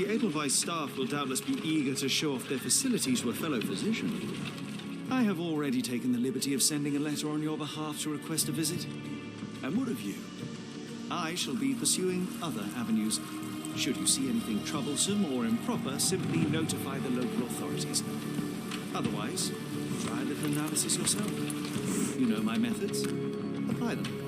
The Edelweiss staff will doubtless be eager to show off their facilities to a fellow physician. I have already taken the liberty of sending a letter on your behalf to request a visit. And what of you? I shall be pursuing other avenues. Should you see anything troublesome or improper, simply notify the local authorities. Otherwise, try a little analysis yourself. You know my methods. Apply them.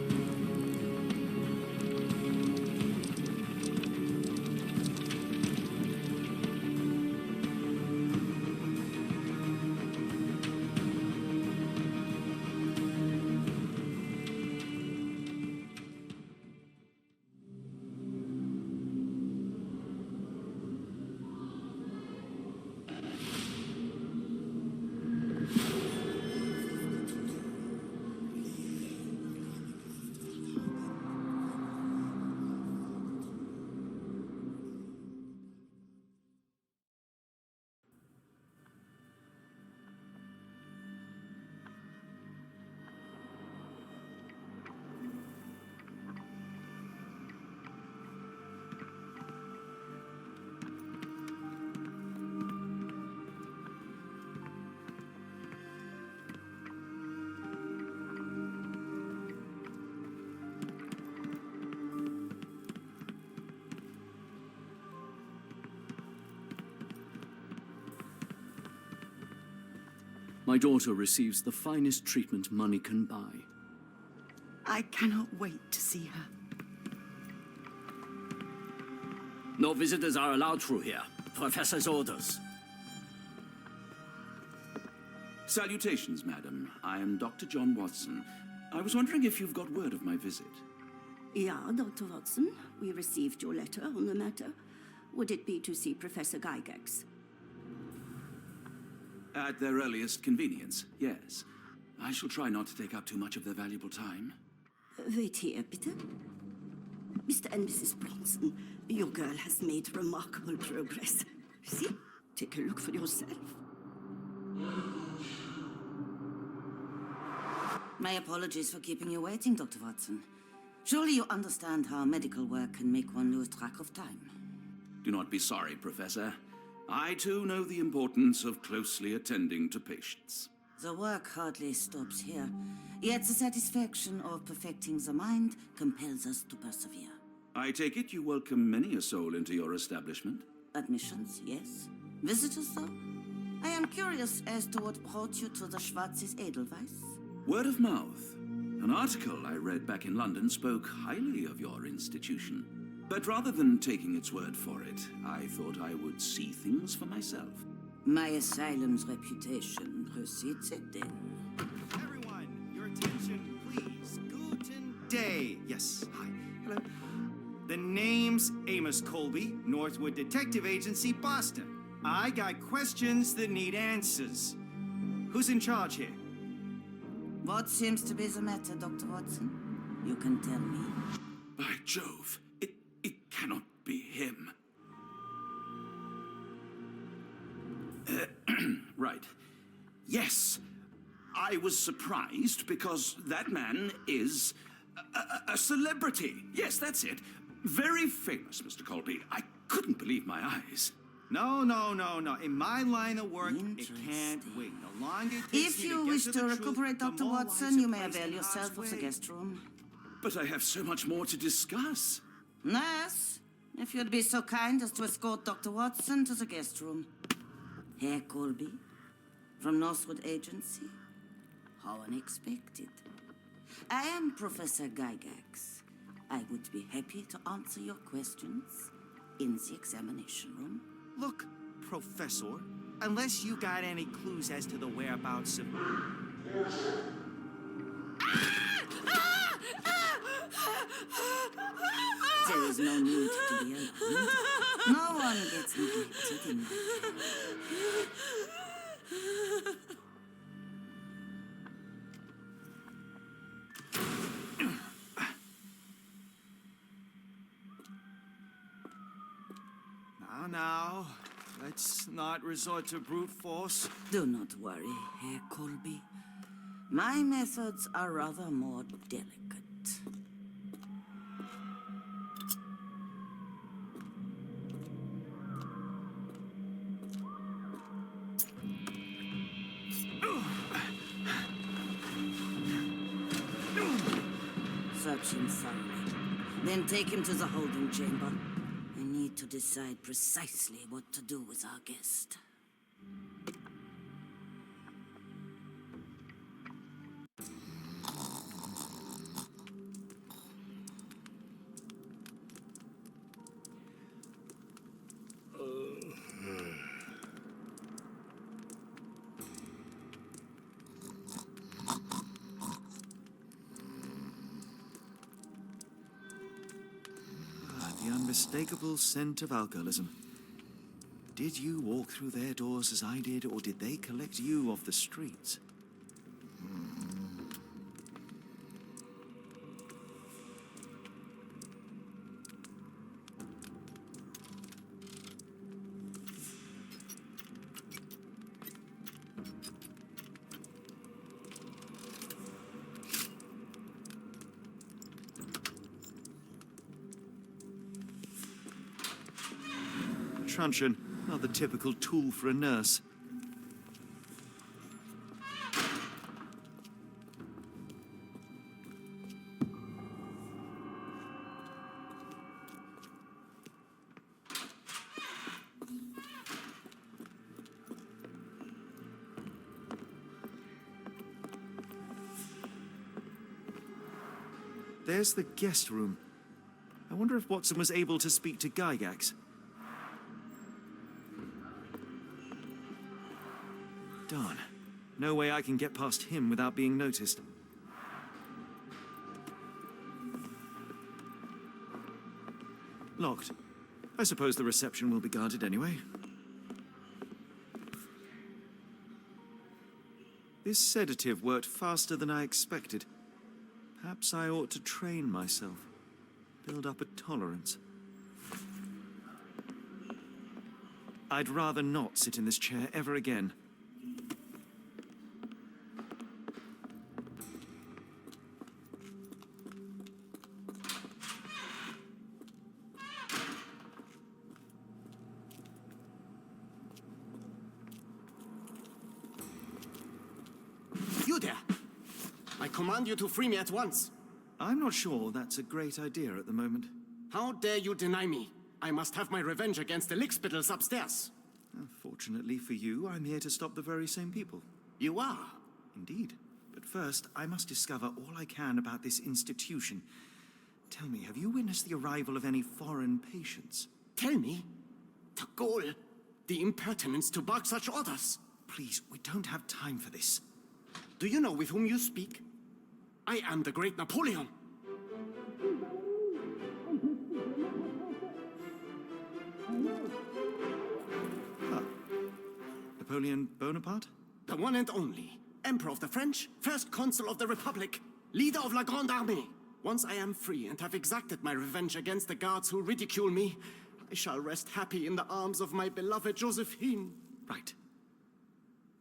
My daughter receives the finest treatment money can buy. I cannot wait to see her. No visitors are allowed through here. Professor's orders. Salutations, madam. I am Dr. John Watson. I was wondering if you've got word of my visit. Yeah, Dr. Watson. We received your letter on the matter. Would it be to see Professor Gygax? At their earliest convenience, yes. I shall try not to take up too much of their valuable time. Wait here, bitte. Mr. and Mrs. Bronson, your girl has made remarkable progress. See? Take a look for yourself. My apologies for keeping you waiting, Dr. Watson. Surely you understand how medical work can make one lose track of time. Do not be sorry, Professor. I, too, know the importance of closely attending to patients. The work hardly stops here, yet the satisfaction of perfecting the mind compels us to persevere. I take it you welcome many a soul into your establishment? Admissions, yes. Visitors, though? I am curious as to what brought you to the Schwarzes Edelweiss. Word of mouth. An article I read back in London spoke highly of your institution. But rather than taking its word for it, I thought I would see things for myself. My asylum's reputation precedes it, then. Everyone, your attention, please. Guten Day. Yes, hi. Hello. The name's Amos Colby, Northwood Detective Agency, Boston. I got questions that need answers. Who's in charge here? What seems to be the matter, Dr. Watson? You can tell me. By Jove, it cannot be him. Right. Yes, I was surprised because that man is a celebrity. Yes, that's it. Very famous, Mr. Colby. I couldn't believe my eyes. No. In my line of work, it can't wait. The longer it takes If me you to wish get to the recuperate, truth, Dr. the more Watson, wise a you may place avail in yourself God's of the way. guest room. But I have so much more to discuss. Nurse, if you'd be so kind as to escort Dr. Watson to the guest room. Herr Colby, from Northwood Agency. How unexpected. I am Professor Gygax. I would be happy to answer your questions in the examination room. Look, Professor, unless you got any clues as to the whereabouts of... There is no need to be alarmed. No one gets neglected in my care. Now, let's not resort to brute force. Do not worry, Herr Colby. My methods are rather more delicate. Search him thoroughly. Then take him to the holding chamber. I need to decide precisely what to do with our guest. The unmistakable scent of alcoholism. Did you walk through their doors as I did, or did they collect you off the streets? Truncheon, not the typical tool for a nurse. There's the guest room. I wonder if Watson was able to speak to Gygax. Darn. No way I can get past him without being noticed. Locked. I suppose the reception will be guarded anyway. This sedative worked faster than I expected. Perhaps I ought to train myself. Build up a tolerance. I'd rather not sit in this chair ever again. You there! I command you to free me at once. I'm not sure that's a great idea at the moment. How dare you deny me? I must have my revenge against the lickspittles upstairs. Fortunately for you, I'm here to stop the very same people. You are? Indeed. But first, I must discover all I can about this institution. Tell me, have you witnessed the arrival of any foreign patients? Tell me? The gall, the impertinence to bark such orders. Please, we don't have time for this. Do you know with whom you speak? I am the great Napoleon. Napoleon Bonaparte? The one and only. Emperor of the French, first consul of the Republic, leader of La Grande Armée. Once I am free and have exacted my revenge against the guards who ridicule me, I shall rest happy in the arms of my beloved Josephine. Right.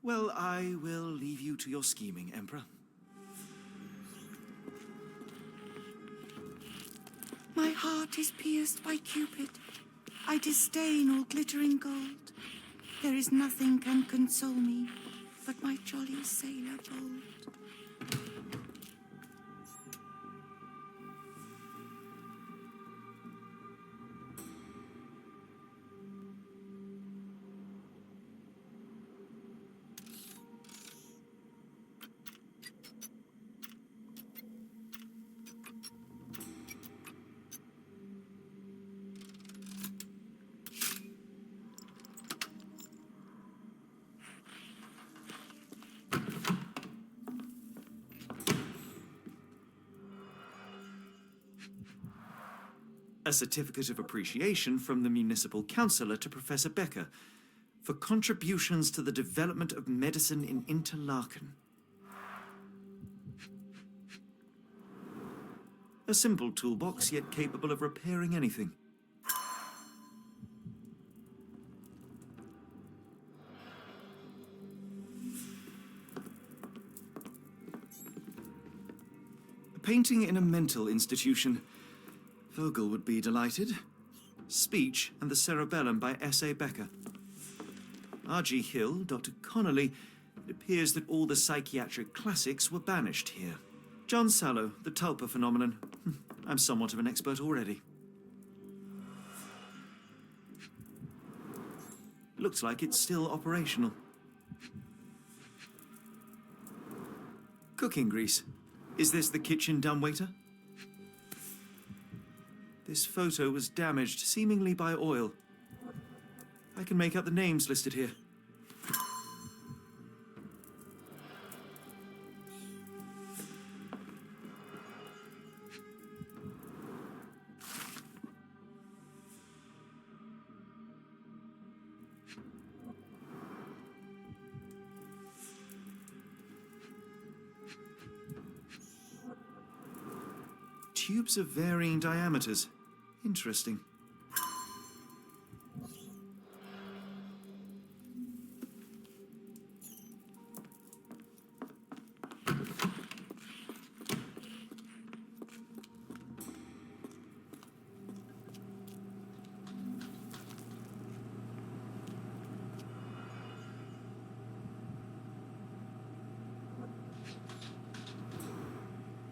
Well, I will leave you to your scheming, Emperor. My heart is pierced by Cupid. I disdain all glittering gold. There is nothing can console me but my jolly sailor bold. A certificate of appreciation from the municipal councillor to Professor Becker for contributions to the development of medicine in Interlaken. A simple toolbox, yet capable of repairing anything. A painting in a mental institution. Vogel would be delighted. Speech and the Cerebellum by S.A. Becker. R.G. Hill, Dr. Connolly. It appears that all the psychiatric classics were banished here. John Sallow, the tulpa phenomenon. I'm somewhat of an expert already. Looks like it's still operational. Cooking grease. Is this the kitchen dumbwaiter? This photo was damaged, seemingly by oil. I can make out the names listed here. Tubes of varying diameters. Interesting.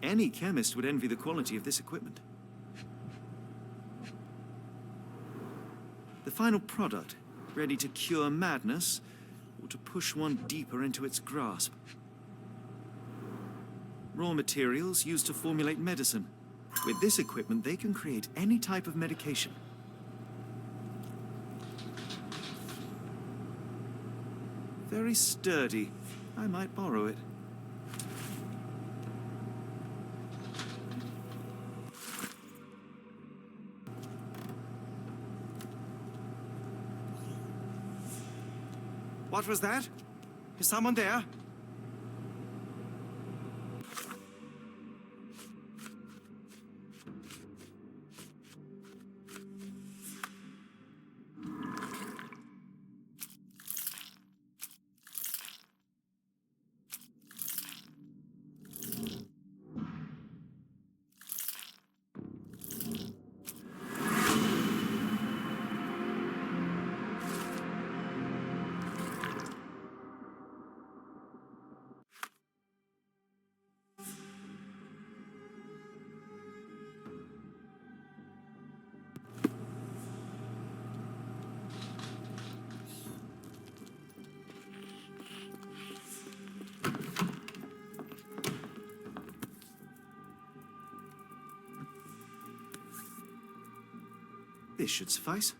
Any chemist would envy the quality of this equipment. The final product, ready to cure madness, or to push one deeper into its grasp. Raw materials used to formulate medicine. With this equipment, they can create any type of medication. Very sturdy. I might borrow it. What was that? Is someone there? This should suffice.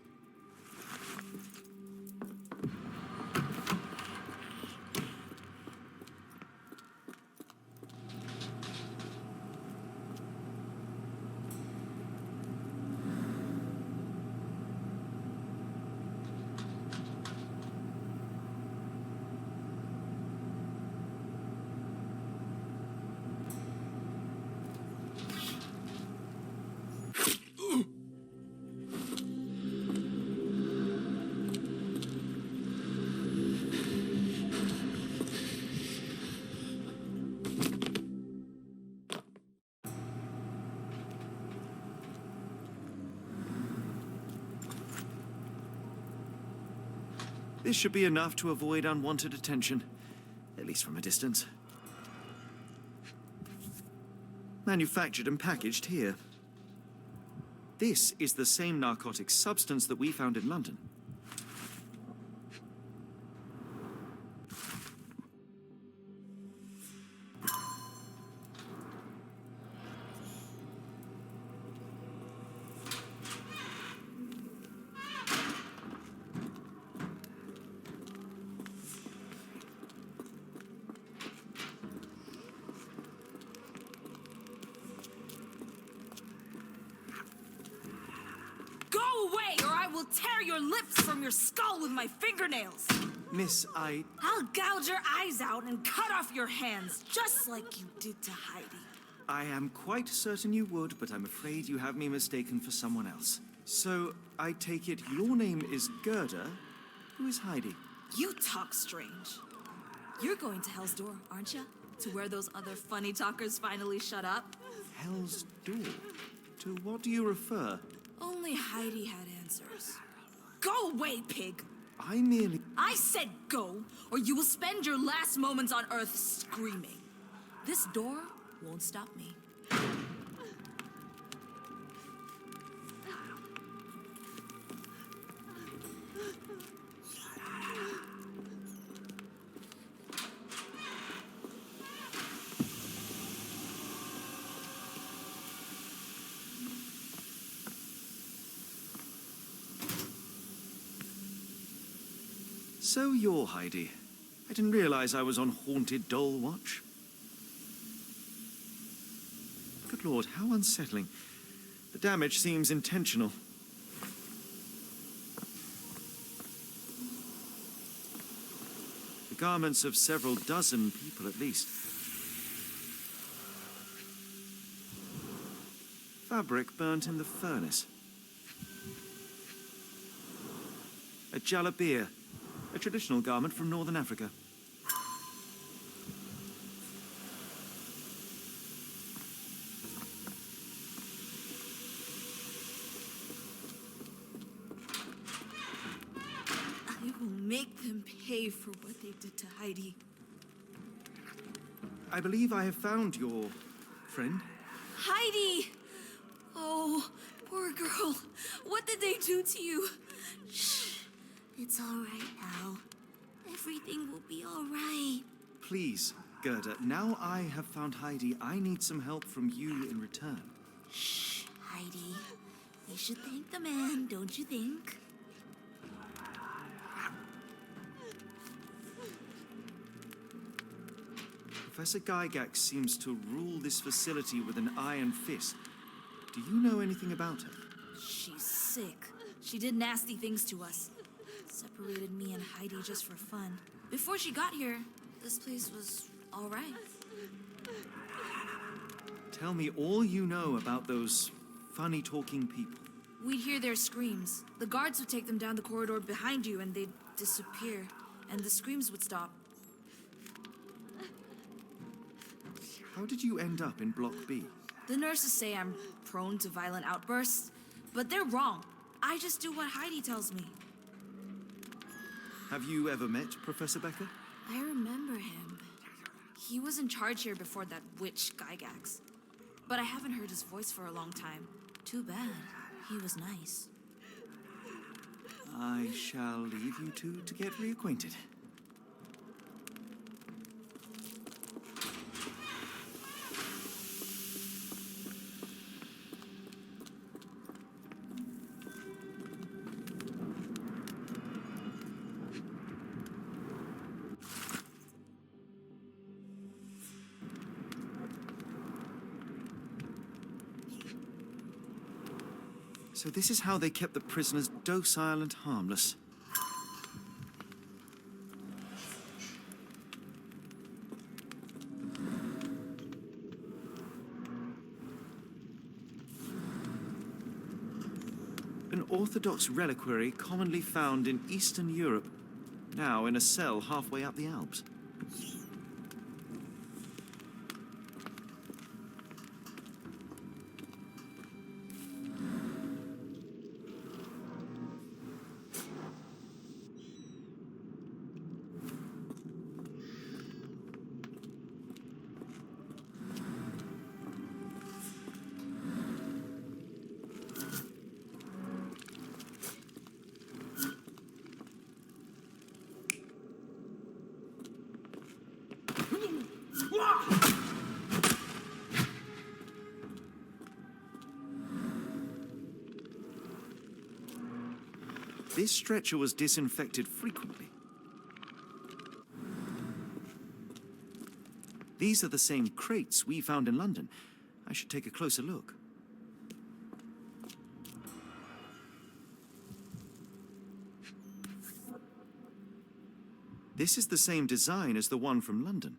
This should be enough to avoid unwanted attention, at least from a distance. Manufactured and packaged here. This is the same narcotic substance that we found in London. Tear your lips from your skull with my fingernails. Miss, I'll gouge your eyes out and cut off your hands, just like you did to Heidi. I am quite certain you would, but I'm afraid you have me mistaken for someone else. So, I take it your name is Gerda. Who is Heidi? You talk strange. You're going to Hell's Door, aren't you? To where those other funny talkers finally shut up? Hell's Door? To what do you refer? Only Heidi had answers. Go away, pig! I said go, or you will spend your last moments on Earth screaming. This door won't stop me. So you're Heidi. I didn't realize I was on haunted doll watch. Good Lord, how unsettling. The damage seems intentional. The garments of several dozen people at least. Fabric burnt in the furnace. A jalabia, a traditional garment from northern Africa. I will make them pay for what they did to Heidi. I believe I have found your friend. Heidi! Oh, poor girl. What did they do to you? Shh. It's all right now. Everything will be all right. Please, Gerda, now I have found Heidi, I need some help from you in return. Shh, Heidi. You should thank the man, don't you think? Professor Gygax seems to rule this facility with an iron fist. Do you know anything about her? She's sick. She did nasty things to us. Separated me and Heidi just for fun. Before she got here, this place was all right. Tell me all you know about those funny-talking people. We'd hear their screams. The guards would take them down the corridor behind you and they'd disappear. And the screams would stop. How did you end up in Block B? The nurses say I'm prone to violent outbursts, but they're wrong. I just do what Heidi tells me. Have you ever met Professor Becker? I remember him. He was in charge here before that witch Gygax. But I haven't heard his voice for a long time. Too bad. He was nice. I shall leave you two to get reacquainted. So this is how they kept the prisoners docile and harmless. An Orthodox reliquary commonly found in Eastern Europe, now in a cell halfway up the Alps. This stretcher was disinfected frequently. These are the same crates we found in London. I should take a closer look. This is the same design as the one from London.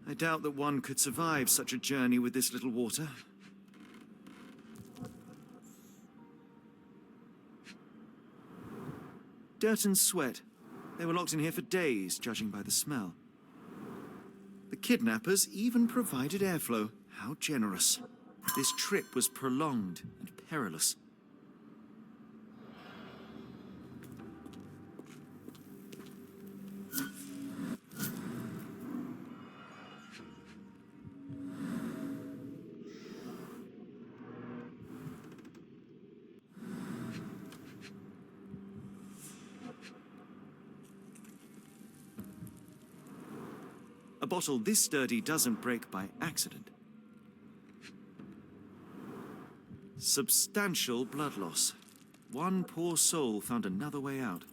I doubt that one could survive such a journey with this little water. Dirt and sweat. They were locked in here for days, judging by the smell. The kidnappers even provided airflow. How generous. This trip was prolonged and perilous. A bottle this sturdy doesn't break by accident. Substantial blood loss. One poor soul found another way out.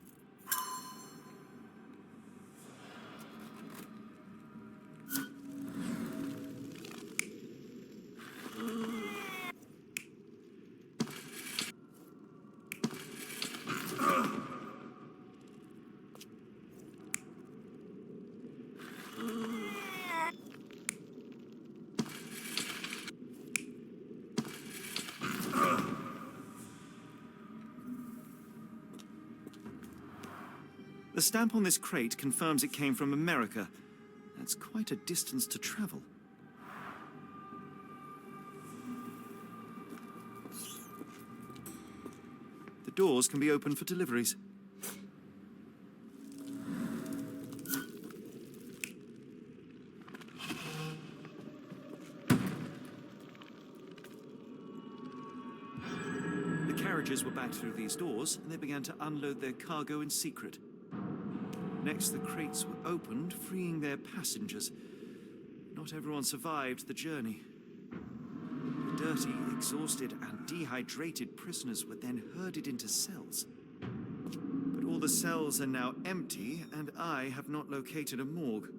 The stamp on this crate confirms it came from America. That's quite a distance to travel. The doors can be opened for deliveries. The carriages were backed through these doors, and they began to unload their cargo in secret. Next, the crates were opened, freeing their passengers. Not everyone survived the journey. The dirty, exhausted, and dehydrated prisoners were then herded into cells. But all the cells are now empty, and I have not located a morgue.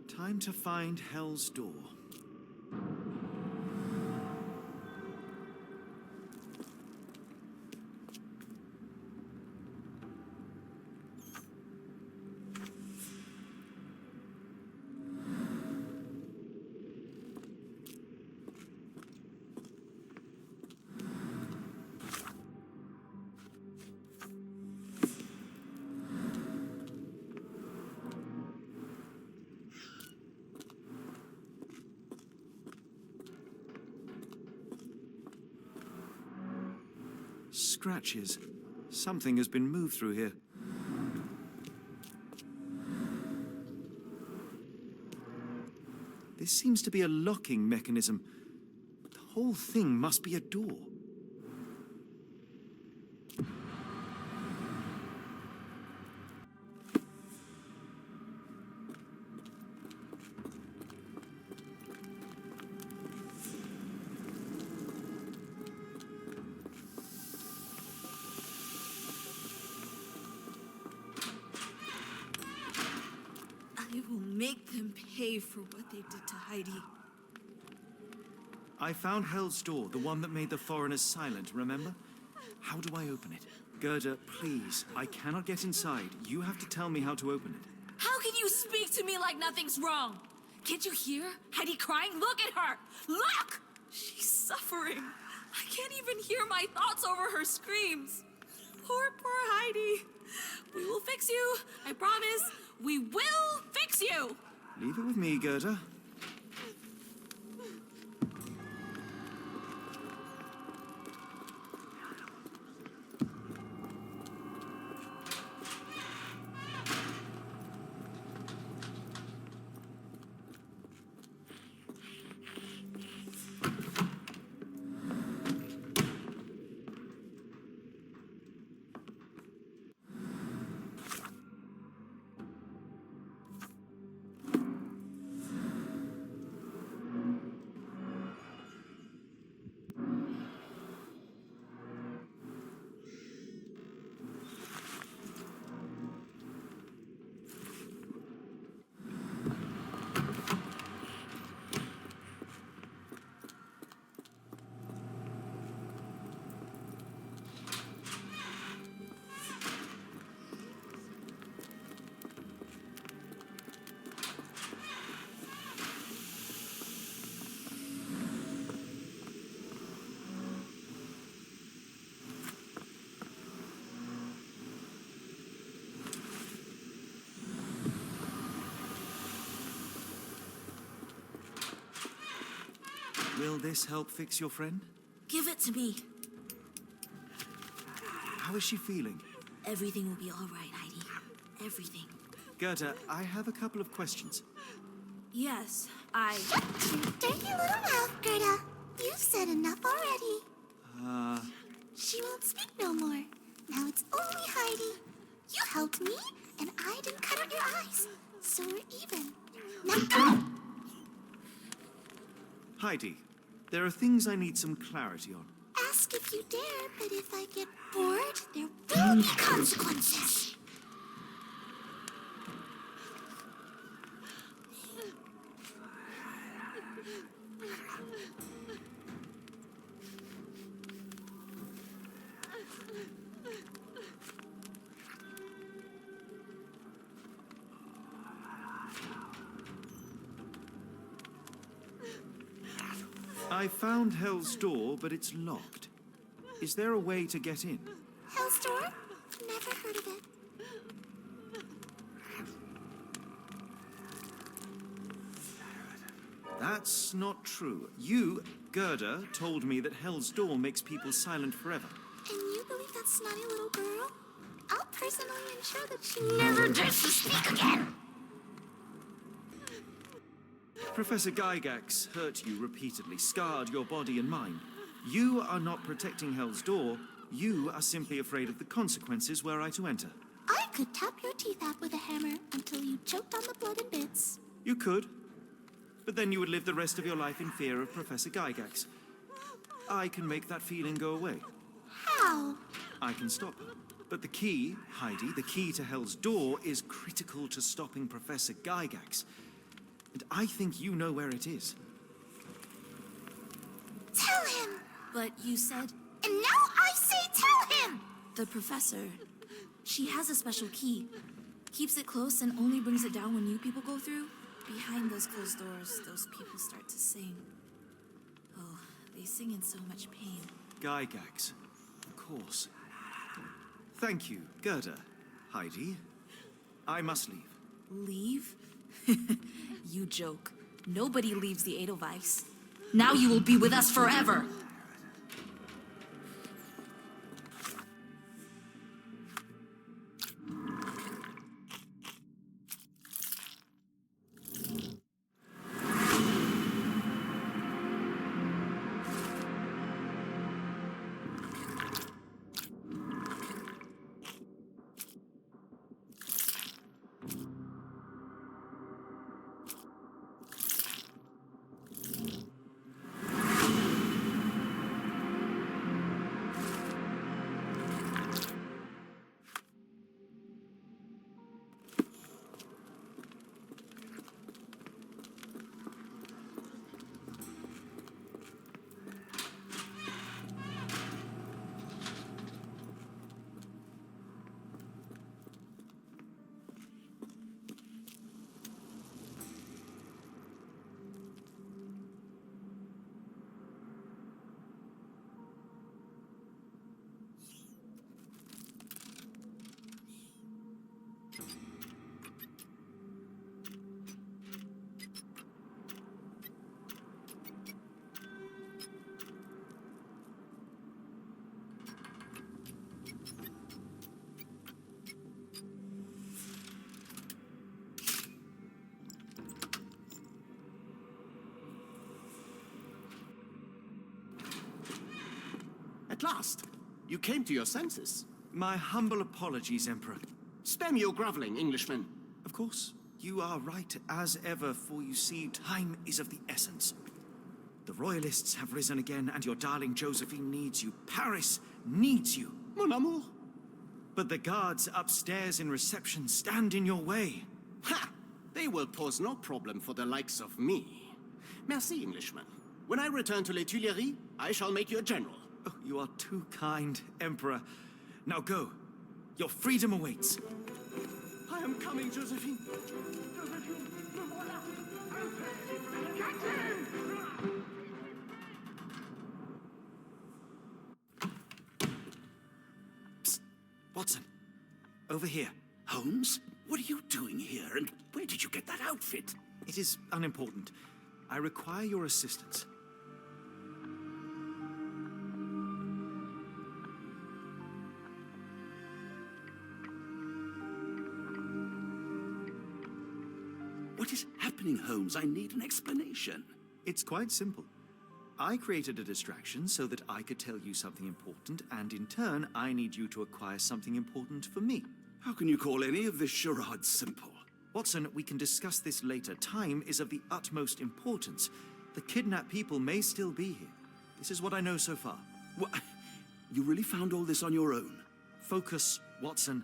Time to find Hell's Door. Scratches. Something has been moved through here. This seems to be a locking mechanism. The whole thing must be a door. I will make them pay for what they did to Heidi. I found Hell's Door, the one that made the foreigners silent, remember? How do I open it? Gerda, please. I cannot get inside. You have to tell me how to open it. How can you speak to me like nothing's wrong? Can't you hear Heidi crying? Look at her! Look! She's suffering. I can't even hear my thoughts over her screams. Poor Heidi. We will fix you. I promise. We will fix you! Leave it with me, Gerda. Will this help fix your friend? Give it to me. How is she feeling? Everything will be all right, Heidi. Everything. Gerda, I have a couple of questions. Yes, Dirty little mouth, Gerda. You've said enough already. She won't speak no more. Now it's only Heidi. You helped me, and I didn't cut out your eyes. So we're even. Now go! Heidi, there are things I need some clarity on. Ask if you dare, but if I get bored, there will be consequences. I found Hell's Door, but it's locked. Is there a way to get in? Hell's Door? Never heard of it. That's not true. You, Gerda, told me that Hell's Door makes people silent forever. And you believe that snotty little girl? I'll personally ensure that she never dares to speak again! Professor Gygax hurt you repeatedly, scarred your body and mind. You are not protecting Hell's Door. You are simply afraid of the consequences were I to enter. I could tap your teeth out with a hammer until you choked on the blood and bits. You could. But then you would live the rest of your life in fear of Professor Gygax. I can make that feeling go away. How? I can stop her. But the key, Heidi, the key to Hell's Door is critical to stopping Professor Gygax. And I think you know where it is. Tell him! But you said And now I say tell him! the professor. She has a special key. Keeps it close and only brings it down when new people go through. Behind those closed doors, those people start to sing. Oh, they sing in so much pain. Gygax. Of course. Thank you, Gerda. Heidi. I must leave. Leave? You joke. Nobody leaves the Edelweiss. Now you will be with us forever! At last, you came to your senses. My humble apologies, Emperor. Spare me your groveling, Englishman. Of course, you are right as ever, for you see, time is of the essence. The royalists have risen again, and your darling Josephine needs you. Paris needs you. Mon amour. But the guards upstairs in reception stand in your way. Ha! They will pose no problem for the likes of me. Merci, Englishman. When I return to Les Tuileries, I shall make you a general. Oh, you are too kind, Emperor. Now go. Your freedom awaits. I am coming, Josephine. Josephine, le voilà. Catch him! Psst. Watson. Over here. Holmes, what are you doing here, and where did you get that outfit? It is unimportant. I require your assistance. What is happening, Holmes? I need an explanation. It's quite simple. I created a distraction so that I could tell you something important, and in turn, I need you to acquire something important for me. How can you call any of this charade simple? Watson, we can discuss this later. Time is of the utmost importance. The kidnapped people may still be here. This is what I know so far. What? You really found all this on your own? Focus, Watson.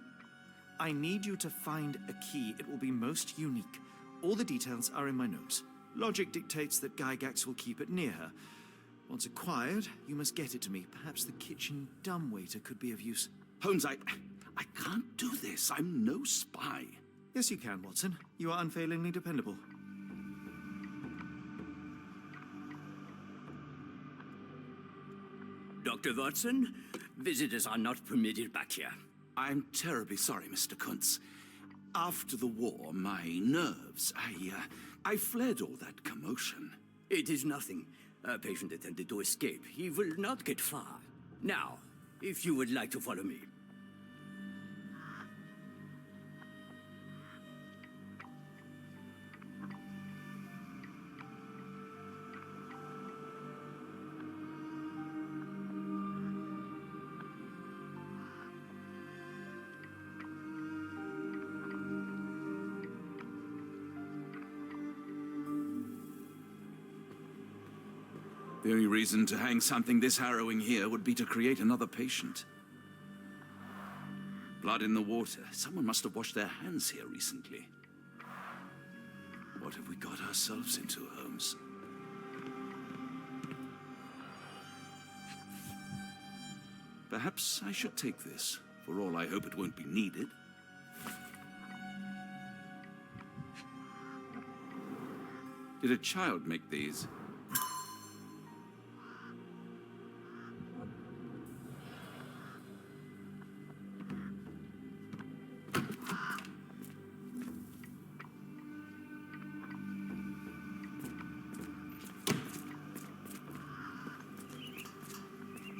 I need you to find a key. It will be most unique. All the details are in my notes. Logic dictates that Gygax will keep it near her. Once acquired, you must get it to me. Perhaps the kitchen dumbwaiter could be of use. Holmes, I can't do this. I'm no spy. Yes, you can, Watson. You are unfailingly dependable. Dr. Watson, visitors are not permitted back here. I'm terribly sorry, Mr. Kuntz. After the war, my nerves, I fled all that commotion. It is nothing. A patient attempted to escape. He will not get far. Now, if you would like to follow me. The only reason to hang something this harrowing here would be to create another patient. Blood in the water. Someone must have washed their hands here recently. What have we got ourselves into, Holmes? Perhaps I should take this. For all I hope it won't be needed. Did a child make these?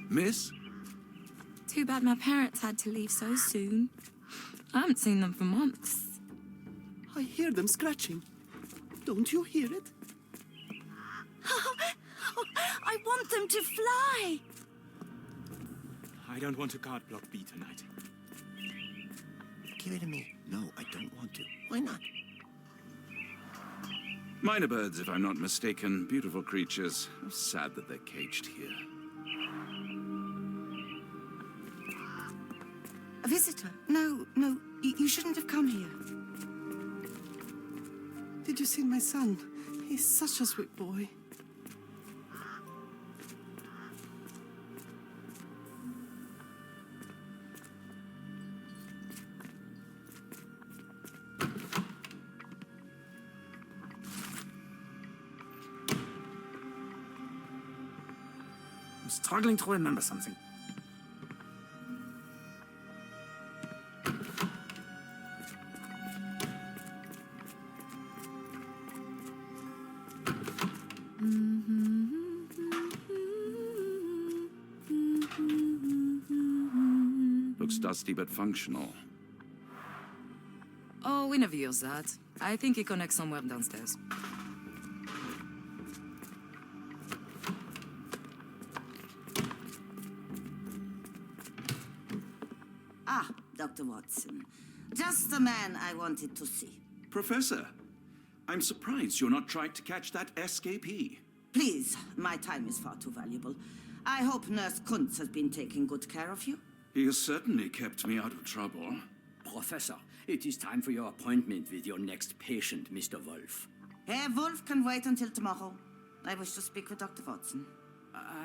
Miss? Too bad my parents had to leave so soon. I haven't seen them for months. I hear them scratching. Don't you hear it? I want them to fly! I don't want to card block B tonight. Give it to me. No, I don't want to. Why not? Minor birds, if I'm not mistaken. Beautiful creatures. How sad that they're caged here. A visitor? No, you shouldn't have come here. Did you see my son? He's such a sweet boy. I'm struggling to remember something. Looks dusty but functional. Oh, we never use that. I think it connects somewhere downstairs. Ah, Dr. Watson. Just the man I wanted to see. Professor, I'm surprised you're not trying to catch that escapee. Please, my time is far too valuable. I hope Nurse Kuntz has been taking good care of you. He has certainly kept me out of trouble. Professor, it is time for your appointment with your next patient, Mr. Wolf. Herr Wolf can wait until tomorrow. I wish to speak with Dr. Watson.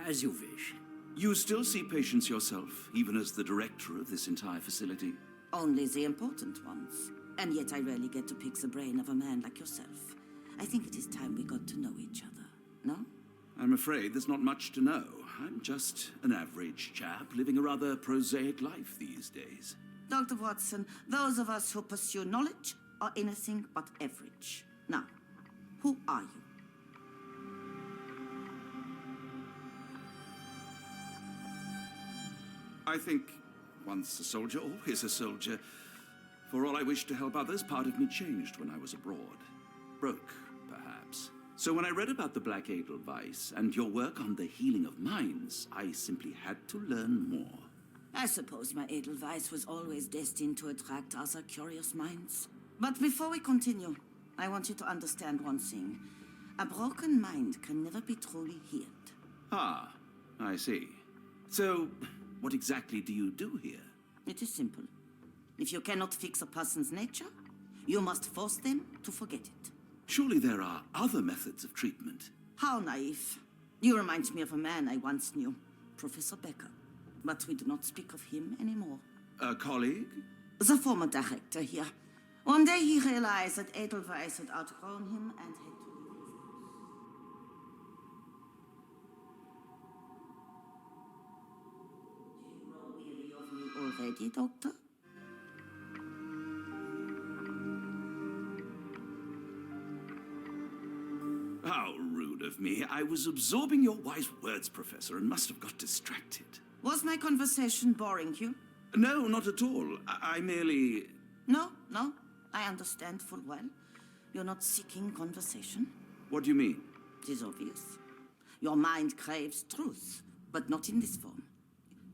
As you wish. You still see patients yourself, even as the director of this entire facility? Only the important ones. And yet I rarely get to pick the brain of a man like yourself. I think it is time we got to know each other, no? I'm afraid there's not much to know. I'm just an average chap living a rather prosaic life these days. Dr. Watson, those of us who pursue knowledge are anything but average. Now, who are you? I think once a soldier, always a soldier. For all I wish to help others, part of me changed when I was abroad. Broke, perhaps. So when I read about the Black Edelweiss and your work on the healing of minds, I simply had to learn more. I suppose my Edelweiss was always destined to attract other curious minds. But before we continue, I want you to understand one thing. A broken mind can never be truly healed. Ah, I see. So, what exactly do you do here? It is simple. If you cannot fix a person's nature, you must force them to forget it. Surely there are other methods of treatment. How naive. You remind me of a man I once knew, Professor Becker. But we do not speak of him anymore. A colleague? The former director here. One day he realized that Edelweiss had outgrown him and had to leave his house. Do you grow weary of me already, Doctor? How rude of me. I was absorbing your wise words, Professor, and must have got distracted. Was my conversation boring you? No, not at all. I merely... No. I understand full well. You're not seeking conversation. What do you mean? It is obvious. Your mind craves truth, but not in this form.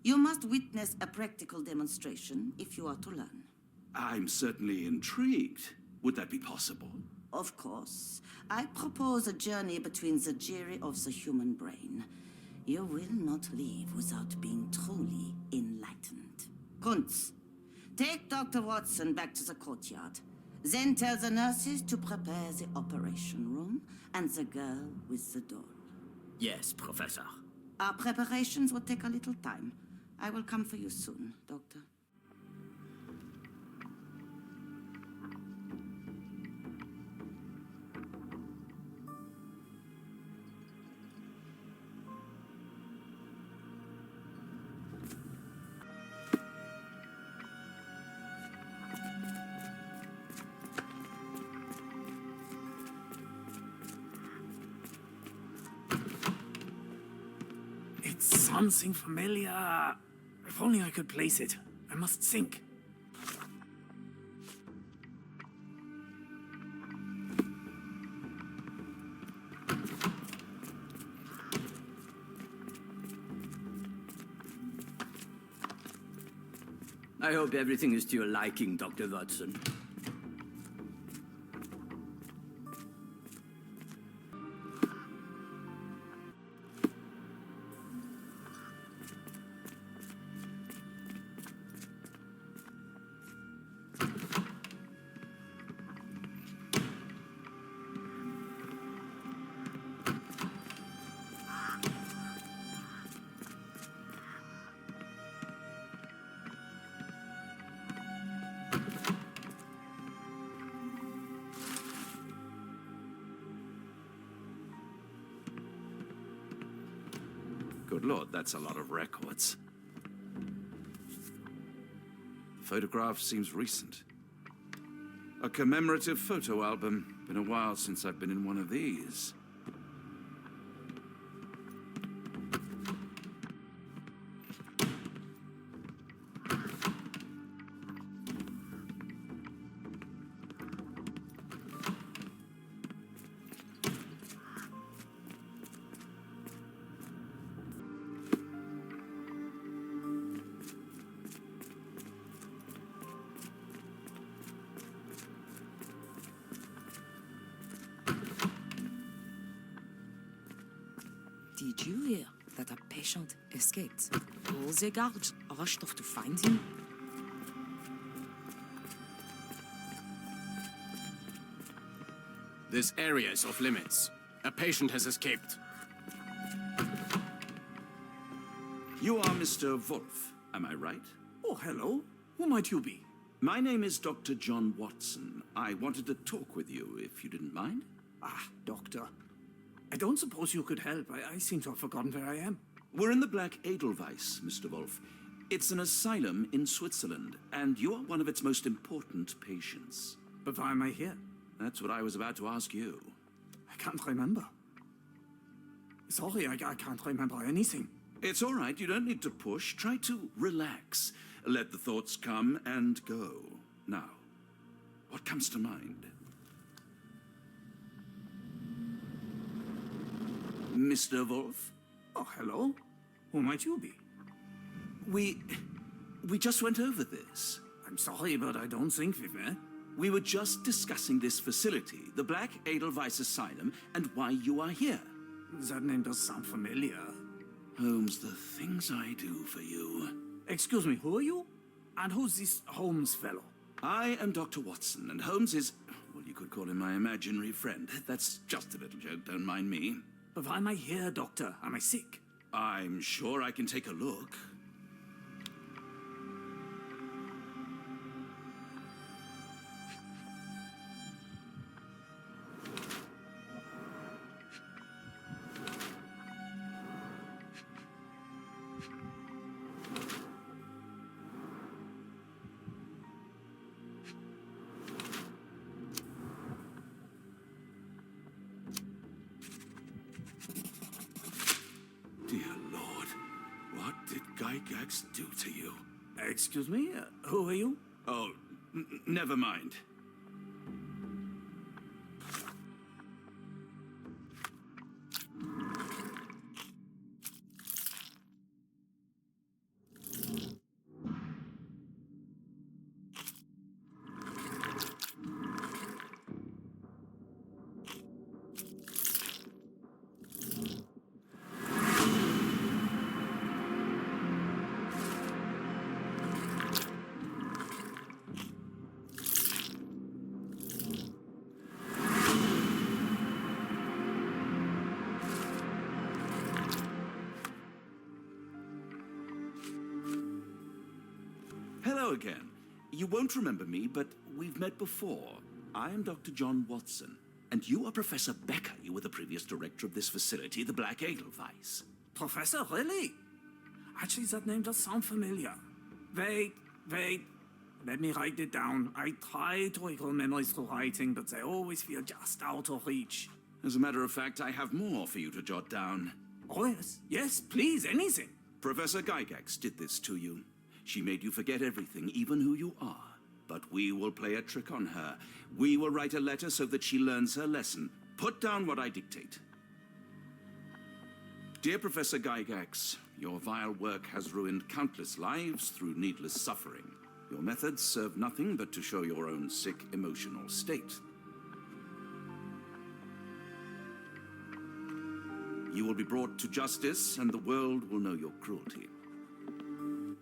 You must witness a practical demonstration if you are to learn. I'm certainly intrigued. Would that be possible? Of course. I propose a journey between the jury of the human brain. You will not leave without being truly enlightened. Kunz, take Dr. Watson back to the courtyard. Then tell the nurses to prepare the operation room and the girl with the doll. Yes, Professor. Our preparations will take a little time. I will come for you soon, Doctor. It's something familiar. If only I could place it. I must think. I hope everything is to your liking, Dr. Watson. Good Lord, that's a lot of records. The photograph seems recent. A commemorative photo album. Been a while since I've been in one of these. Did you hear that a patient escaped? All the guards rushed off to find him. This area is off limits. A patient has escaped. You are Mr. Wolf, am I right? Oh, hello. Who might you be? My name is Dr. John Watson. I wanted to talk with you, if you didn't mind. Ah, doctor. I don't suppose you could help. I seem to have forgotten where I am. We're in the Black Edelweiss, Mr. Wolf. It's an asylum in Switzerland, and you are one of its most important patients. But why am I here? That's what I was about to ask you. I can't remember. Sorry, I can't remember anything. It's all right. You don't need to push. Try to relax. Let the thoughts come and go. Now, what comes to mind? Mr. Wolf? Oh, hello. Who might you be? We just went over this. I'm sorry, but I don't think we've met. We were just discussing this facility, the Black Edelweiss Asylum, and why you are here. That name does sound familiar. Holmes, the things I do for you. Excuse me, who are you? And who's this Holmes fellow? I am Dr. Watson, and Holmes is, well, you could call him my imaginary friend. That's just a little joke, don't mind me. But why am I here, Doctor? Am I sick? I'm sure I can take a look. Dear Lord, what did Gygax do to you? Excuse me, who are you? Oh, never mind. Hello again. You won't remember me, but we've met before. I am Dr. John Watson, and you are Professor Becker. You were the previous director of this facility, the Black Edelweiss. Professor, really? Actually, that name does sound familiar. Wait. Let me write it down. I try to recall memories through writing, but they always feel just out of reach. As a matter of fact, I have more for you to jot down. Oh, yes. Yes, please, anything. Professor Gygax did this to you. She made you forget everything, even who you are. But we will play a trick on her. We will write a letter so that she learns her lesson. Put down what I dictate. Dear Professor Gygax, your vile work has ruined countless lives through needless suffering. Your methods serve nothing but to show your own sick emotional state. You will be brought to justice, and the world will know your cruelty.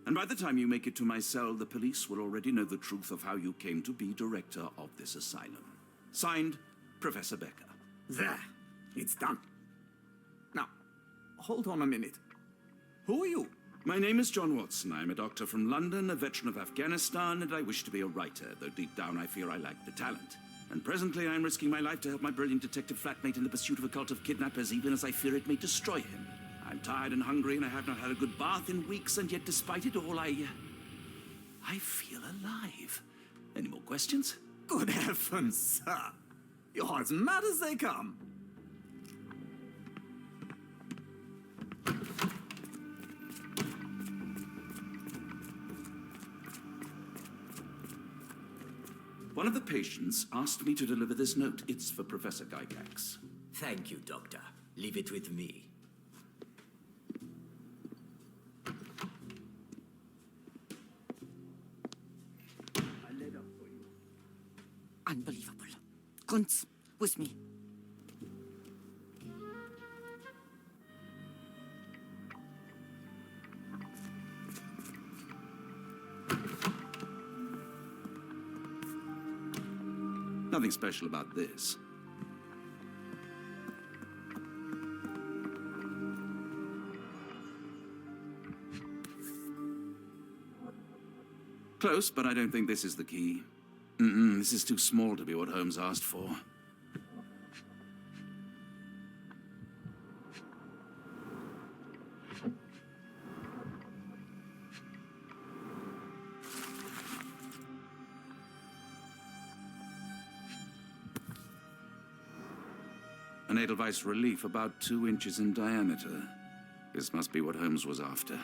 And by the time you make it to my cell, the police will already know the truth of how you came to be director of this asylum. Signed, Professor Becker. There. It's done. Now, hold on a minute. Who are you? My name is John Watson. I'm a doctor from London, a veteran of Afghanistan, and I wish to be a writer, though deep down I fear I lack the talent. And presently I'm risking my life to help my brilliant detective flatmate in the pursuit of a cult of kidnappers, even as I fear it may destroy him. I'm tired and hungry, and I have not had a good bath in weeks, and yet despite it all, I feel alive. Any more questions? Good heavens, sir. You're as mad as they come. One of the patients asked me to deliver this note. It's for Professor Gygax. Thank you, Doctor. Leave it with me. Unbelievable. Kunz, with me. Nothing special about this. Close, but I don't think this is the key. This is too small to be what Holmes asked for. An Edelweiss relief about 2 inches in diameter. This must be what Holmes was after.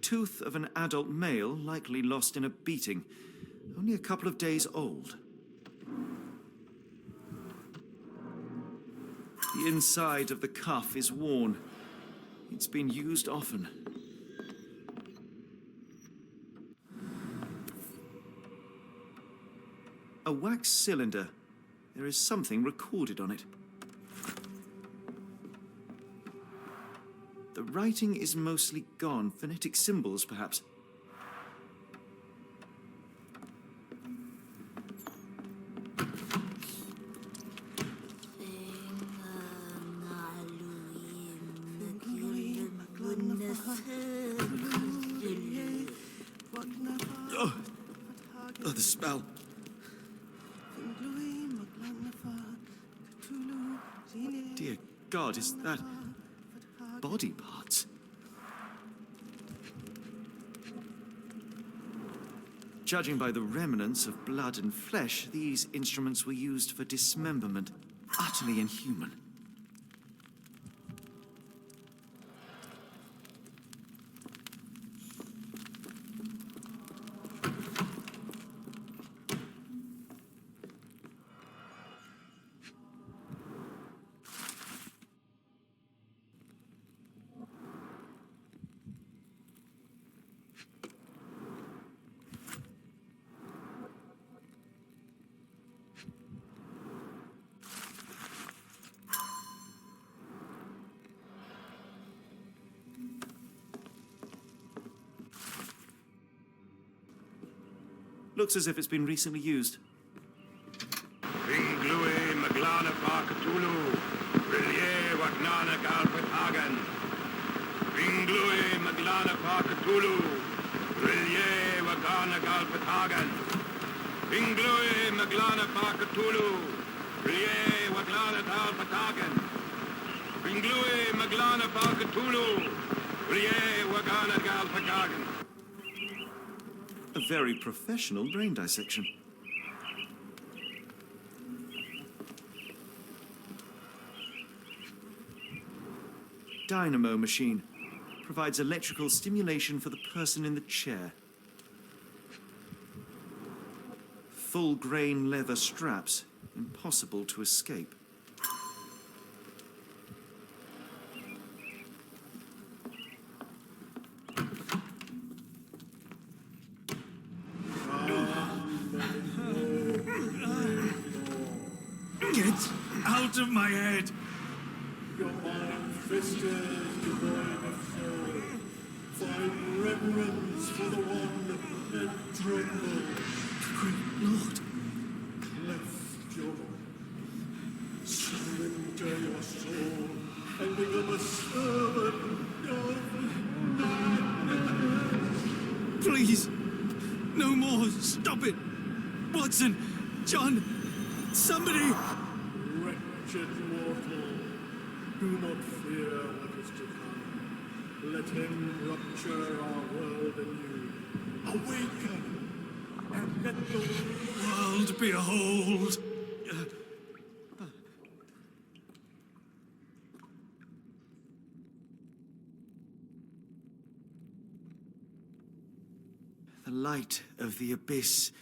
tooth of an adult male, likely lost in a beating. Only a couple of days old. The inside of the cuff is worn. It's been used often. A wax cylinder. There is something recorded on it. The writing is mostly gone. Phonetic symbols, perhaps. Oh, the spell. Dear God, is that body parts? Judging by the remnants of blood and flesh, these instruments were used for dismemberment. Utterly inhuman. Looks as if it's been recently used. Ringlui Maglana Parkatulu, Rillier Wagnana Galpatagan. Ringlui Maglana Parkatulu, Rillier Wagana Galpatagan. Ringlui Maglana Parkatulu, Rillier Waglana Galpatagan. Ringlui Maglana Parkatulu, Rillier Wagana Galpatagan. A very professional brain dissection. Dynamo machine. Provides electrical stimulation for the person in the chair. Full grain leather straps. Impossible to escape. Get out of my head! Your mind fisted, devoid of soul. Find reverence for the one and tremble. Great Lord! Cleft your surrender your soul and become a servant of madness. Please! No more! Stop it! Watson! John! Somebody! Wretched mortal, do not fear what is to come. Let him rupture our world anew. Awaken, and let the world behold. The light of the abyss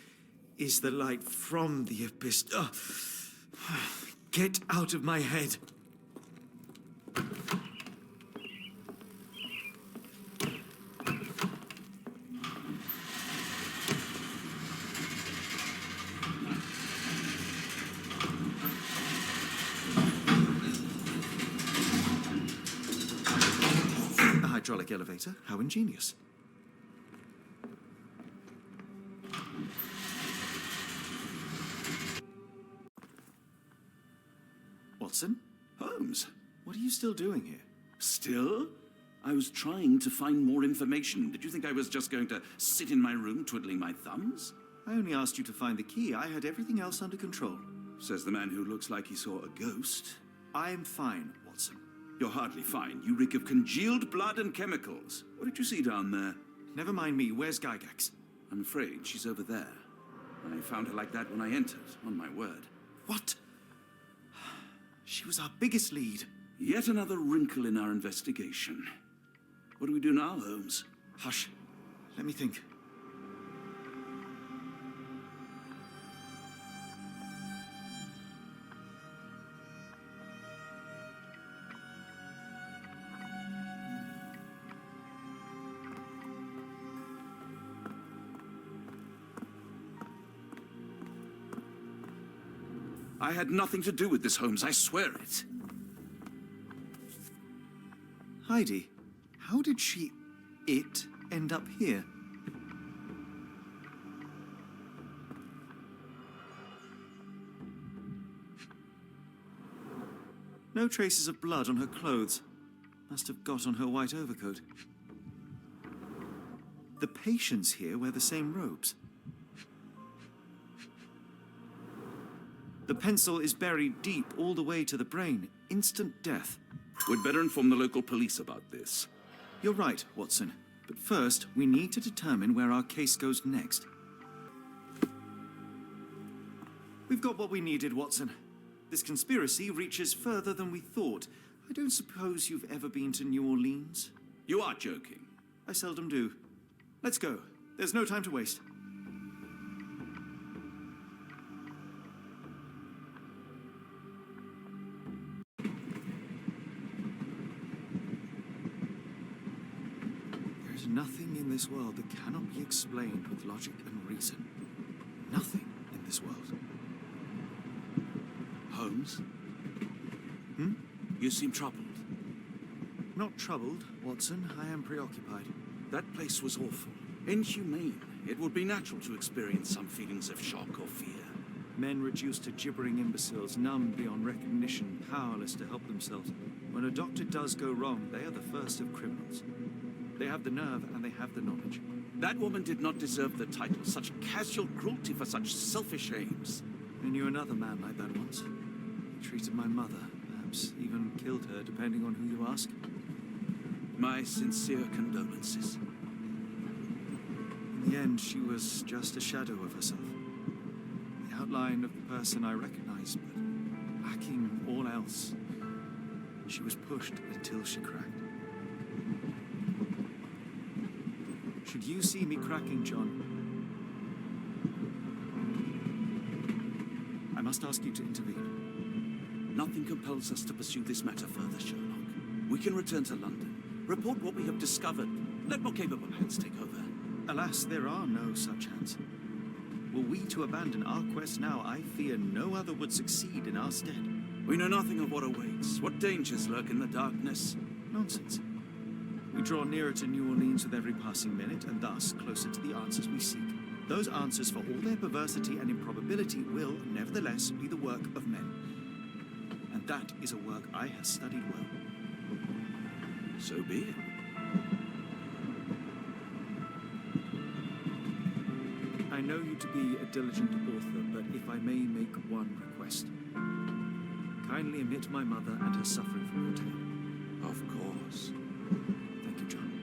is the light from the abyss. Get out of my head. A hydraulic elevator? How ingenious. Watson? Holmes? What are you still doing here? Still? I was trying to find more information. Did you think I was just going to sit in my room twiddling my thumbs? I only asked you to find the key. I had everything else under control. Says the man who looks like he saw a ghost. I am fine, Watson. You're hardly fine. You reek of congealed blood and chemicals. What did you see down there? Never mind me. Where's Gygax? I'm afraid she's over there. I found her like that when I entered, on my word. What? She was our biggest lead. Yet another wrinkle in our investigation. What do we do now, Holmes? Hush. Let me think. I had nothing to do with this, Holmes. I swear it. Heidi, how did it end up here? No traces of blood on her clothes. Must have got on her white overcoat. The patients here wear the same robes. The pencil is buried deep all the way to the brain. Instant death. We'd better inform the local police about this. You're right, Watson. But first, we need to determine where our case goes next. We've got what we needed, Watson. This conspiracy reaches further than we thought. I don't suppose you've ever been to New Orleans? You are joking. I seldom do. Let's go. There's no time to waste. There's nothing in this world that cannot be explained with logic and reason. Nothing in this world. Holmes? Hmm? You seem troubled. Not troubled, Watson. I am preoccupied. That place was awful. Inhumane. It would be natural to experience some feelings of shock or fear. Men reduced to gibbering imbeciles, numb beyond recognition, powerless to help themselves. When a doctor does go wrong, they are the first of criminals. They have the nerve and they have the knowledge. That woman did not deserve the title. Such casual cruelty for such selfish aims. I knew another man like that once. He treated my mother, perhaps even killed her, depending on who you ask. My sincere condolences. In the end, she was just a shadow of herself. The outline of the person I recognized, but lacking all else. She was pushed until she cracked. Should you see me cracking, John, I must ask you to intervene. Nothing compels us to pursue this matter further, Sherlock. We can return to London, report what we have discovered, let more capable hands take over. Alas, there are no such hands. Were we to abandon our quest now, I fear no other would succeed in our stead. We know nothing of what awaits, what dangers lurk in the darkness. Nonsense. We draw nearer to New Orleans with every passing minute, and thus closer to the answers we seek. Those answers, for all their perversity and improbability, will, nevertheless, be the work of men. And that is a work I have studied well. So be it. I know you to be a diligent author, but if I may make one request. Kindly omit my mother and her suffering from your tale. Of course. Thank you, John.